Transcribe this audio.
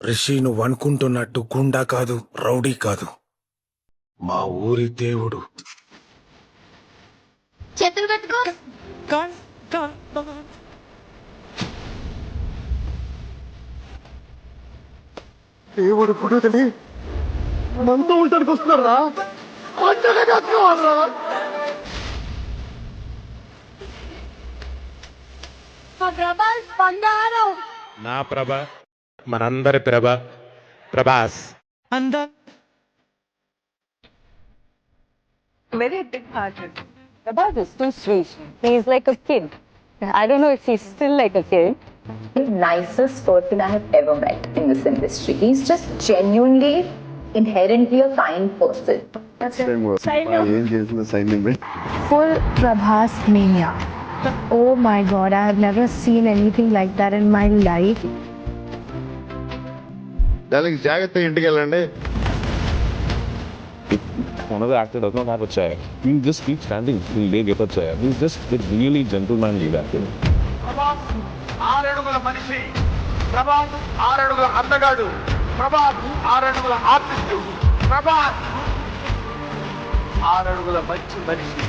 రిషి నువ్వు అనుకుంటున్నట్టు గుండా కాదు, రౌడీ కాదు, మా ఊరి దేవుడు. చేతులు కట్టుకో. దేవుడు పుట్టుదని మనతో ఉండడానికి వస్తున్నారా? పంటగా కట్టుకోవాలరా? ప్రభాస్ బంగారం. నా ప్రభ, మనందరి ప్రభ, Prabhas. Very big-hearted. Prabhas is too sweet. He's like a kid. I don't know if he's still like a kid. The nicest person I have ever met in this industry. He's just genuinely, inherently a kind person. ఏం చేసిన సైన్యం Full Prabhas mania. Oh my god, I have never seen anything like that in my life. దానికి జాగ్రత్తగా ఇంటికి వెళ్ళండి. One of the actor does not have a chair. He'll just keep standing till they get a chair. He's just a really gentlemanly actor. Prabhas 6 అడుగుల మనిషి, ప్రభాస్ 6 అడుగుల అందగాడు, ప్రభాస్ 6 అడుగుల artist, Prabhas 6 అడుగుల మంచి మనిషి.